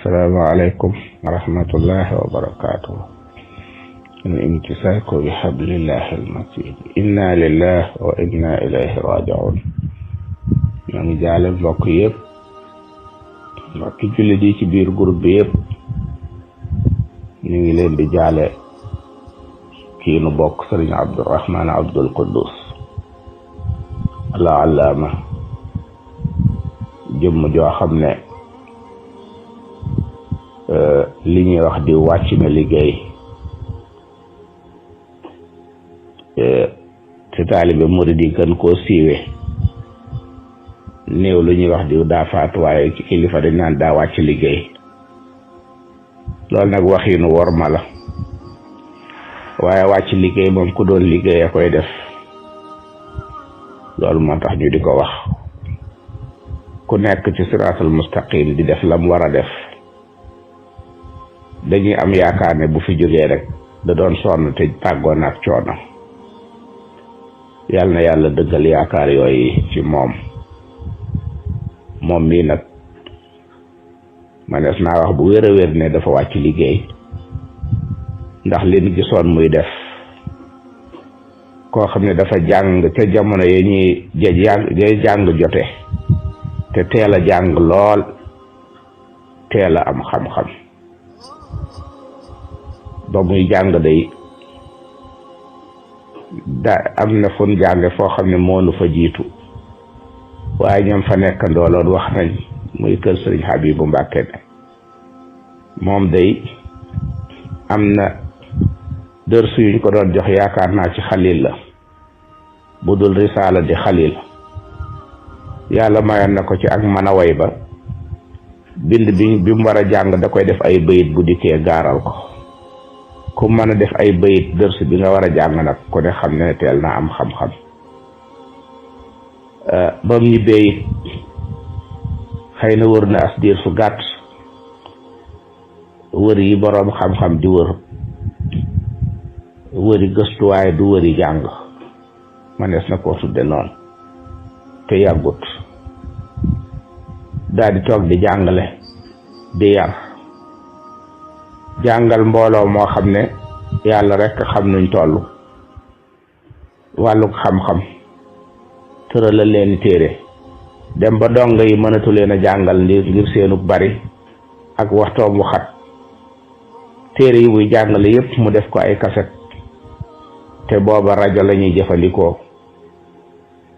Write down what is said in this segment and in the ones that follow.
Assalamualaikum warahmatullahi wabarakatuh. الامتساك بحبل الله المتين إنا لله وإنا إليه راجعون. ñoo ngi jaale mbokk yëpp mbokki jullit yi ci biir groupe bi yëpp ñu ngi leen di jaale kii nu bokk Sëriñ Abdurrahman Abdul Quddus Allah allama jëmm joo xam ne li ñuy wax di wàcc na liggéey te taalibe murid yi gën koo siiwe néew lu ñuy wax diw daa faatu waaye ci kilifa dañ naan daa wàcc liggéey loolu nag waxiinu worma la waaye wàcc liggéey moom ku doon liggéey a koy def loolu moo tax ñu di ko wax ku nekk ci siraatul mustaqim di def lam war a def dañuy am yaakaar ne bu fi jógee rek da doon sonn te tàggoon ak coono yàlla na yàlla dëggal yaakaar yooyu ci moom mii nag manees naa wax bu wér a wér ne dafa wàcc liggéey ndax li ñu gisoon muy def koo xam ne dafa jàng ca jamono yi ñuy jàng jote te teel a jàng lool teel a am xam-xam ba muy jàng day am na fun jànge foo xam ne moonu fa jiitu waaye ñoom fa nekk ndooloon wax nañ muy kër Sëriñ Habibu Mbàkke ne moom day am na dërsu yuñ ko doon jox yaakaar naa ci xalil la bu dul risaala di xalil yàlla mayoon na ko ci ak mën a way ba bind bi mu war a jàng da koy def ay bayit bu dikkee gaaral ko ku mën a def ay bayit dërsu bi nga war a jàng nag ku ne xam ne teel na am xam-xam ba mu ñibbee it xëy na wër na as diir su gàtt wër yi boroom xam-xam di wëri gëstu waaye du wëri jàng manees na koo tudde noonu te yàggut daal di toog di jàngale di yar jàngal mbooloo moo xam ne yàlla rekk xam nuñ toll wàlluk xam-xam tëralal leen téere dem ba donga yi mënatu leen a jàngal ngir seenuk bari ak waxtoom wu xat téere yi muy jàngale yépp mu def ko ay kaset te booba rajo la ñuy jëfandikoo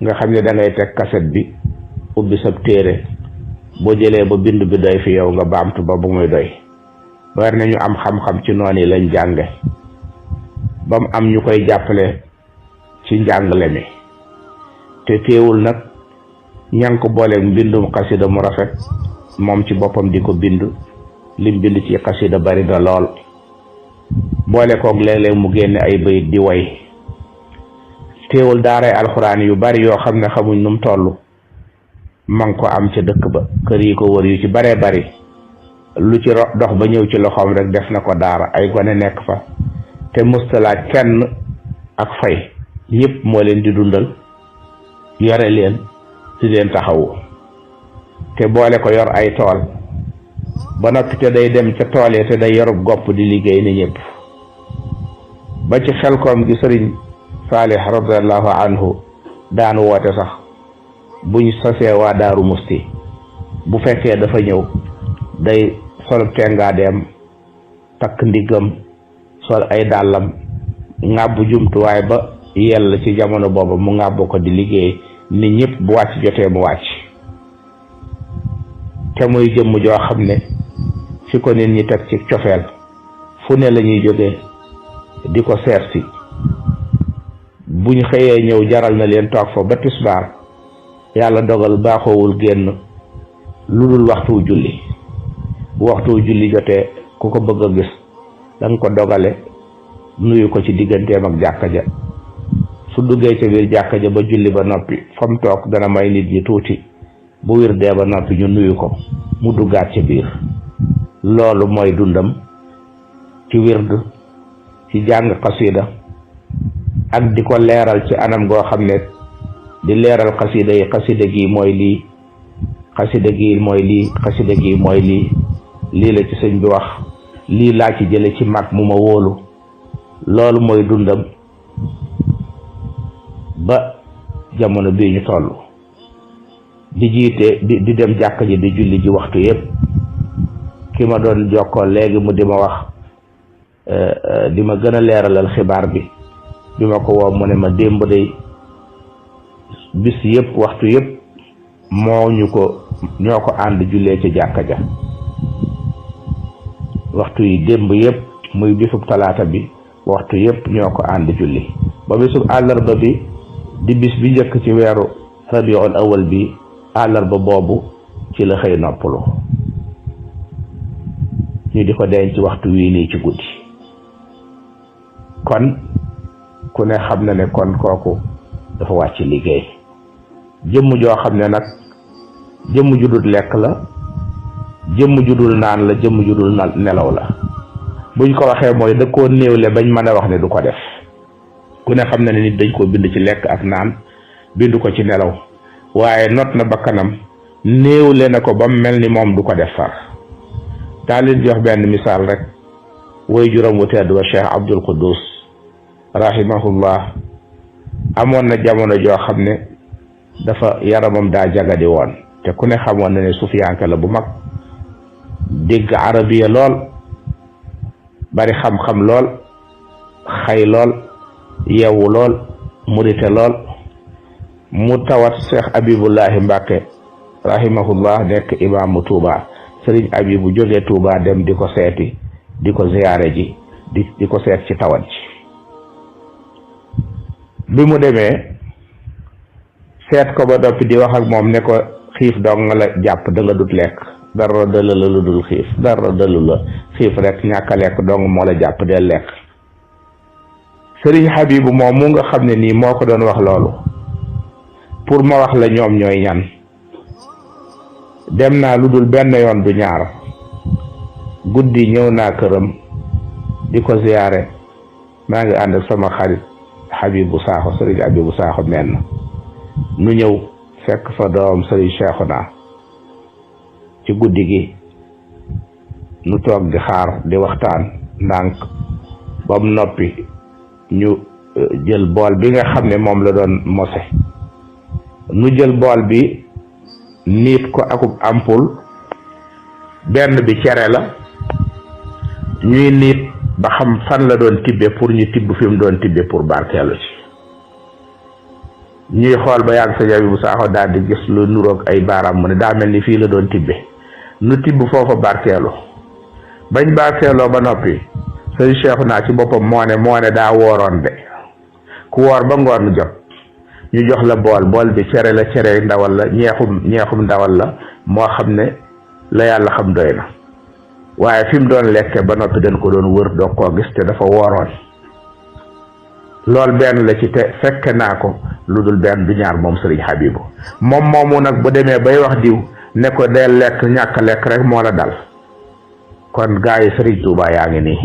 nga xam ne da ngay teg kaset bi ubbi sab téere boo jëlee ba bind bi doy fi yow nga baamtu ba bu muy doy war nañu am xam-xam ci noonu yi lañ jànge ba mu am ñu koy jàppale ci njàngale mi te teewul nag ña ngi ko booleeg mbindum xasida mu rafet moom ci boppam di ko bind lim bind ci xasida bari na lool boole koog léeg-léeg mu génne ay bayit di way teewul daaray alxuraan yu bari yoo xam ne xamuñ num toll ma ngi ko am ca dëkk ba kër yi ko wër yu ci baree bari lu ci dox ba ñëw ci loxoom rek def na ko daara ay gone nekk fa te mustalaaj kenn ak fay ñëpp moo leen di dundal yore leen di leen taxawu te boole ko yor ay tool ba noppi te day dem ca tool yi te day yorub gopp di liggéey ni ñëpp ba ci xelkoom gi Sëriñ Saalih radiyallahu anhu daan woote sax buñ sosee waa Daaru Musti bu fekkee dafa ñëw day sol tengaadeem takk ndiggam sol ay dàllam ŋàbbu jumtuwaay ba yell ci jamono booba mu ŋàbbu ko di liggéey ni ñëpp bu wàcc jotee mu wàcc te muy jëmm joo xam ne fi ko nit ñi teg ci cofeel fu ne la ñuy jógee di ko seet si buñ xëyee ñëw jaral na leen toog fa ba tisbaar yàlla dogal baaxoowul génn lu dul waxtu julli bu waxtu julli jotee ku ko bëgg a gis danga ko dogale nuyu ko ci digganteem ak jàkka ja su duggee ca biir jàkka ja ba julli ba noppi fa mu toog dana may nit ñi tuuti bu wir dee ba noppi ñu nuyu ko mu duggaat ca biir loolu mooy dundam ci wird ci jàng xasida ak di ko leeral ci anam goo xam ne di leeral xasida yi xasida gi mooy lii xasida gi mooy lii xasida gi mooy lii lii la ci sëñ bi wax, lii laa ci jële ci mag mu ma wóolu. loolu mooy dundam ba jamono bii ñu toll, di jiite di dem jàkka ji di julli ji waxtu yépp. ki ma doon jokkoo léegi mu di ma wax di ma gën a leeralal xibaar bi ma ko woo mu ne ma démb day bis yépp waxtu yépp ñoo ko ànd jullee ci jàkka ja. waxtu yi démb yépp muy bisub talaata bi waxtu yépp ñoo ko ànd julli ba bisub àllarba bi di bis bi njëkk ci weeru rabiul awal bi, àllarba boobu ci la xëy noppalu. ñu di ko denc waxtu wii nii ci guddi. kon ku ne xam na ne kon kooku dafa wàcc liggéey. jëmm joo xam ne nag jëmm ju dul lekk la, jëmm ju dul naan la, jëmm ju dul nelaw la. buñ ko waxee mooy da koo néewle bañ mën a wax ne du ko def. ku ne xam na ne nit dañ koo bind ci lekk ak naan, bindu ko ci nelaw, waaye not na bakkanam néewle na ko ba mu mel ni moom du ko def far. daa leen jox benn misaal rek. way juróom wu tedd wa Cheikh Abdul Quddus rahimahullah amoon na jamono joo xam ne dafa yaramam daa jagadi woon, te ku ne xamoon na ne sufiyanka la bu mag, dégg arabiya lool, bari xam-xam lool, xay lool, yeewu lool, murite lool. mu tawat Cheikh Abibullahi Mbàkke rahimahullah nekk imaamu Tuuba. Sëriñ Abibu jógee Tuuba dem di ko seeti, di ko ziyaare ji, di ko seet ci tawat ji. bi mu demee seet ko ba doppi di wax ak moom ne ko xiif dong nga la jàpp, da nga dut lekk, dara dëll la lu dul xiif, dara dëllu la xiif rek, ñàkk a lekk dong moo la jàpp, del lekk. Sëriñ Habibu moom mu nga xam ne nii moo ko doon wax loolu, pour ma wax la ñoom ñooy ñan. dem naa lu dul benn yoon du ñaar, guddi ñëw naa këram di ko ziyaare, maa ngi ànd ak sama xarit Habibu Saaxo, Sëriñ Habibu Saaxo menn. nu ñëw fekk fa doom Sëriñ Seexuna ci guddi gi, nu toog di xaar di waxtaan ndànk ba mu noppi. ñu jël bool bi nga xam ne moom la doon mose, nu jël bool bi niit ko akub ampul, benn bi cere la, ñuy niit ba xam fan la doon tibbe pour ñu tibb fi mu doon tibbe pour barkeelu ci. ñuy xool ba yàgg sa bu Saaxo daal di gis lu nuroog ay baaraam, mu ne daa mel ni fii la doon tibbe. nu tibb foofa barkeelu. bañ barkeeloo ba noppi Sëriñ Seexuna ci boppam moo ne daa wooroon de, ku woor ba ngoon jot ñu jox la bool bi cere la, cere ndawal la, ñeexum ndawal la, moo xam ne la yàlla xam doy na. waaye fi mu doon lekke ba noppi dañ ko doon wër doo koo gis, te dafa wooroon. loolu benn la ci, te fekke naa ko lu dul benn du ñaar moom Sëriñ Habibu. moom moomu nag bu demee bay wax diw ne ko dee lekk ñàkk lekk rek moo la dal. kon gaa yi Sëriñ Tuubaa yaa ngi nii,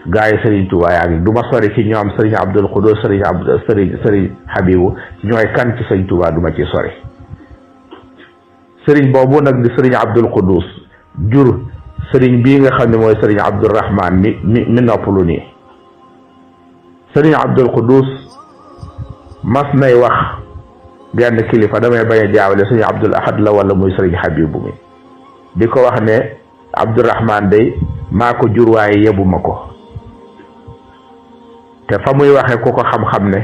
gaa yi Sëriñ Tuubaa yaa ngi, du ma sori ci ñoom Sëriñ Abdul Quddus, Sëriñ Habibu ñooy kan ci Sëriñ Tuubaa du ma ci sori. sëriñ boobu nag di Sëriñ Abdul Quddus jur sëriñ bii nga xam ne mooy Sëriñ Abdurahmaan mi noppalu nii. Sëriñ Abdul Quddus mas nay wax genn kilifa, damay bañ a jaawale Sëriñ Abdul Ahad la wala muy Sëriñ Habibu mi, di ko wax ne Abdurahmaan day maa ko jur waaye yebuma ko. te fa muy waxe ku ko xam-xam ne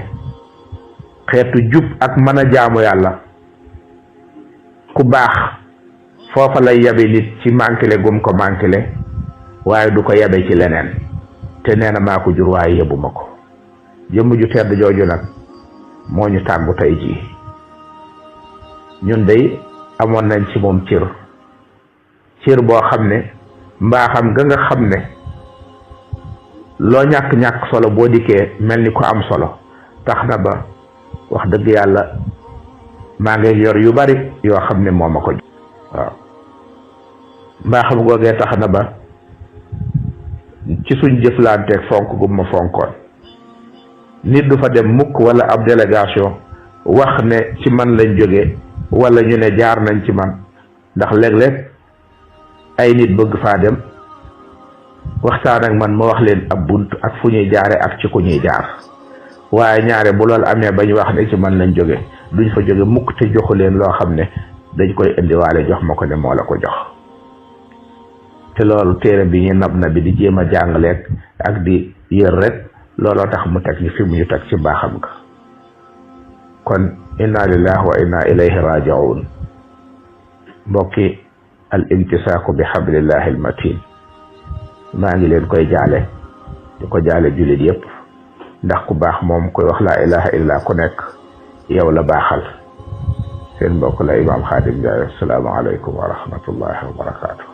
xeetu jub ak mën a jaamu yàlla, ku baax foofa lay yabe nit ci mànkile gum ko mànkile, waaye du ko yabe ci leneen. te nee na maa ko jur waaye yebuma ko. jëmm ju tedd jooju nag moo ñu tàggu tey jii. ñun day amoon nañ ci moom cër boo xam ne mbaaxam ga nga xam ne loo ñàkk-ñàkk solo boo dikkee mel ni ko am solo, tax na ba wax dëgg yàlla maa ngi yor yu bari yoo xam ne moo ma ko. waaw mbaaxam googee tax na ba ci suñ jëflanteeg fonk gu ma fonkoon, nit du fa dem mukk wala ab délégation wax ne ci man lañ jóge wala ñu ne jaar nañ ci man, ndax léeg-léeg ay nit bëgg faa dem waxtaan ak man ma wax leen ab bunt ak fu ñuy jaare ak ci ku ñuy jaar waaye ñaare bu loolu amee bañ wax ne ci man lañ jóge duñ fa jóge mukk te joxu leen loo xam ne dañ koy indiwaale jox ma ko ne moo la ko jox te loolu téere bi ñu nab na bi di jéem a jàngaleeg ak di yër rek looloo tax mu teg ñu fi mu ñu teg ci baaxam nga kon inna lillahi wa inna ilayhi raji'un mbokki al imtisaaku bi hablillahi al matin maa ngi leen koy jaale di ko jaale jullit yépp ndax ku baax moom koy wax laa ilaha illa ku nekk yow la baaxal seen mbokk la Imam Khadim Ndiaye assalaamu aleykum wa rahmatullahi wa barakatuh